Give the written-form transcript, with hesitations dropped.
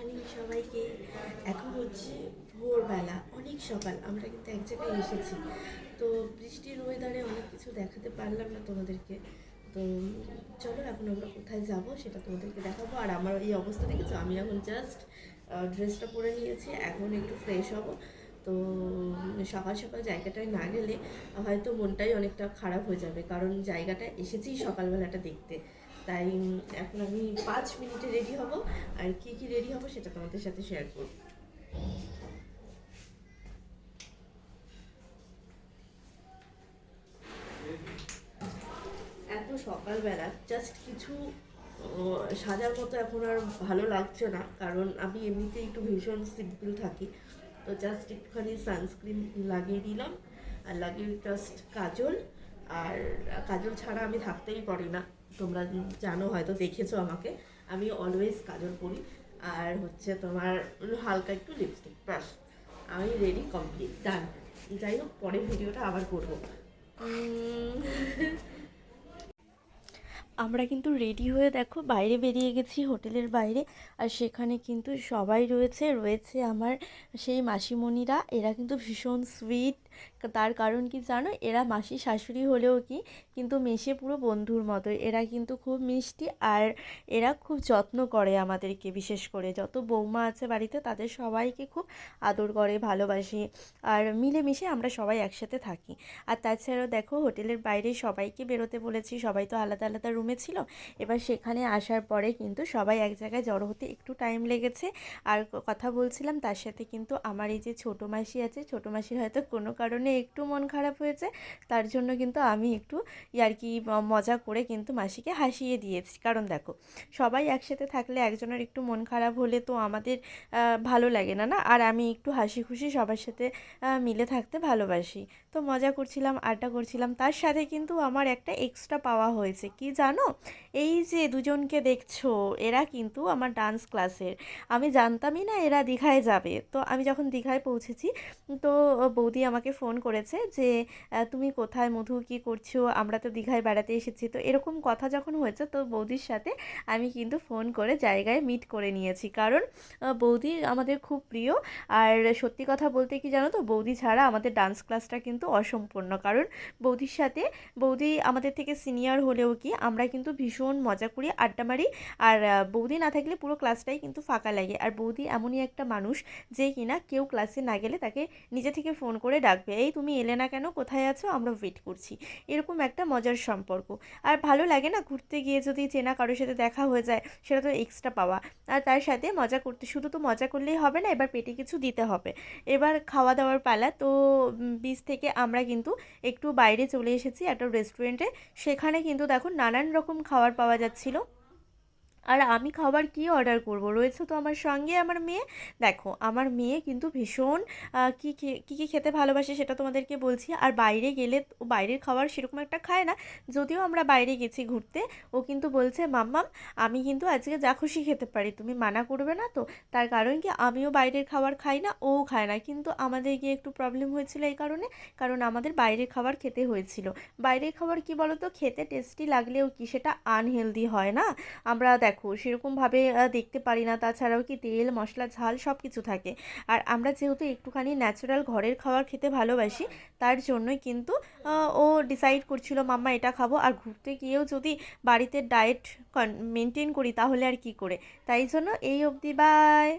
Morning সবাইকে। এখন হচ্ছে ভোরবেলা, অনেক সকাল। আমরা কিন্তু এক জায়গায় এসেছি, তো বৃষ্টির ওয়েদারে অনেক কিছু দেখাতে পারলাম না তোমাদেরকে। তো চলো এখন আমরা কোথায় যাব সেটা তোমাদেরকে দেখাবো। আর আমার এই অবস্থা দেখেছো, আমি এখন জাস্ট ড্রেসটা পরে নিয়েছি, এখন একটু ফ্রেশ হব। তো সকাল সকাল জায়গাটায় না গেলে হয়তো মনটাই অনেকটা খারাপ হয়ে যাবে, কারণ জায়গাটা এসেছি সকালবেলাটা দেখতে। তাই এখন আমি 5 মিনিটে রেডি হব, আর কি কি রেডি হব সেটা তোমাদের সাথে শেয়ার করব। এত সকালবেলা জাস্ট কিছু সাজার মতো এখন আর ভালো লাগছে না, কারণ আমি এমনিতেই একটু ভীষণ সিম্পল থাকি। তো জাস্ট একটুখানি সানস্ক্রিন লাগিয়ে দিলাম, আর লাগিয়ে জাস্ট কাজল। আর কাজল ছাড়া আমি থাকতেই পারি না, তোমরা জানো, হয়তো দেখেছো আমাকে, আমি অলওয়েজ কাজল পরি। আর হচ্ছে তোমার হালকা একটু লিপস্টিক, ব্যাস আমি রেডি, কমপ্লিট, ডান। যাই হোক, পরের ভিডিওটা আবার করবো। আমরা কিন্তু রেডি হয়ে দেখো বাইরে বেরিয়ে গেছি, হোটেলের বাইরে। আর সেখানে কিন্তু সবাই রয়েছে রয়েছে আমার সেই মাসিমণিরা। এরা কিন্তু ভীষণ সুইট। তার কারণ কি জানো, এরা মাসি শাশুড়ি হলেও কি কিন্তু মেশে পুরো বন্ধুর মতো। এরা কিন্তু খুব মিষ্টি, আর এরা খুব যত্ন করে আমাদেরকে। বিশেষ করে যত বৌমা আছে বাড়িতে তাদের সবাইকে খুব আদর করে, ভালোবাসে। আর মিলেমিশে আমরা সবাই একসাথে থাকি। আর তাছাড়াও দেখো, হোটেলের বাইরে সবাইকে বেরোতে বলেছি, সবাই তো আলাদা আলাদা রুমে ছিল। এবার সেখানে আসার পরে কিন্তু সবাই এক জায়গায় জড়ো হতে একটু টাইম লেগেছে। আর কথা বলছিলাম, তার সাথে কিন্তু আমার এই যে ছোটো মাসি আছে, ছোটো মাসির হয়তো কোনো কারণে একটু মন খারাপ হয়েছে। তার জন্য কিন্তু আমি একটু ইয়ার্কি মজা করে কিন্তু মাসিকে হাসিয়ে দিয়েছি। কারণ দেখো, সবাই একসাথে থাকলে একজনের একটু মন খারাপ হলে তো আমাদের ভালো লাগে না, না? আর আমি একটু হাসি খুশি সবার সাথে মিলে থাকতে ভালোবাসি। তো মজা করছিলাম, আড্ডা করছিলাম। তার সাথে কিন্তু আমার একটা এক্সট্রা পাওয়া হয়েছে, কি জানো? এই যে দুজনকে দেখছো, এরা কিন্তু আমার ডান্স ক্লাসের। আমি জানতামই না এরা দীঘায় যাবে। তো আমি যখন দীঘায় পৌঁছেছি, তো বৌদি আমাকে ফোন করেছে যে তুমি কোথায় মধু, কী করছো? আমরা তো দীঘায় বেড়াতে এসেছি। তো এরকম কথা যখন হয়েছে, তো বৌদির সাথে আমি কিন্তু ফোন করে জায়গায় মিট করে নিয়েছি, কারণ বৌদি আমাদের খুব প্রিয়। আর সত্যি কথা বলতে কি জানো তো, বৌদি ছাড়া আমাদের ডান্স ক্লাসটা কিন্তু অসম্পূর্ণ। কারণ বৌদির সাথে, বৌদি আমাদের থেকে সিনিয়র হলেও কি আমরা কিন্তু ভীষণ মজা করি, আড্ডা মারি। আর বৌদি না থাকলে পুরো ক্লাসটাই কিন্তু ফাঁকা লাগে। আর বৌদি এমনই একটা মানুষ যে কিনা কেউ ক্লাসে না গেলে তাকে নিজে থেকে ফোন করে ডাকবে, এই তুমি এলে না কেন, কোথায় আছো, আমরা ওয়েট করছি। এরকম একটা মজার সম্পর্ক। আর ভালো লাগে না, ঘুরতে গিয়ে যদি চেনা কারোর সাথে দেখা হয়ে যায়, সেটা তো এক্সট্রা পাওয়া। আর তার সাথে মজা করতে, শুধু তো মজা করলেই হবে না, এবার পেটে কিছু দিতে হবে। এবার খাওয়া দাওয়ার পালা। তো বিচ থেকে আমরা কিন্তু একটু বাইরে চলে এসেছি একটা রেস্টুরেন্টে। সেখানে কিন্তু দেখো নানান রকম খাবার পাওয়া যাচ্ছিল। আর আমি খাবার কি অর্ডার করব, রয়েছে তো আমার সঙ্গে আমার মেয়ে। দেখো, আমার মেয়ে কিন্তু ভীষণ কী কী কী খেতে ভালোবাসে সেটা তোমাদেরকে বলছি। আর বাইরে গেলে ও বাইরের খাবার সেরকম একটা খায় না, যদিও আমরা বাইরে গেছি ঘুরতে। ও কিন্তু বলছে, মাম্মাম আমি কিন্তু আজকে যা খুশি খেতে পারি, তুমি মানা করবে না তো? তার কারণ কি, আমিও বাইরের খাবার খাই না, ও খায় না, কিন্তু আমাদের গিয়ে একটু প্রবলেম হয়েছিল এই কারণে, কারণ আমাদের বাইরের খাবার খেতে হয়েছিল। বাইরের খাবার কি বলো তো, খেতে টেস্টি লাগলেও কি সেটা আনহেলদি হয় না? আমরা দেখো সেরকমভাবে দেখতে পারি না। তাছাড়াও কি তেল মশলা ঝাল সব কিছু থাকে। আর আমরা যেহেতু একটুখানি ন্যাচারাল ঘরের খাবার খেতে ভালোবাসি, তার জন্যই কিন্তু ও ডিসাইড করছিল, মাম্মা এটা খাবো। আর ঘুরতে গিয়েও যদি বাড়িতে ডায়েট মেনটেন করি তাহলে আর কি করে। তাই জন্য এই অবধি, বাই।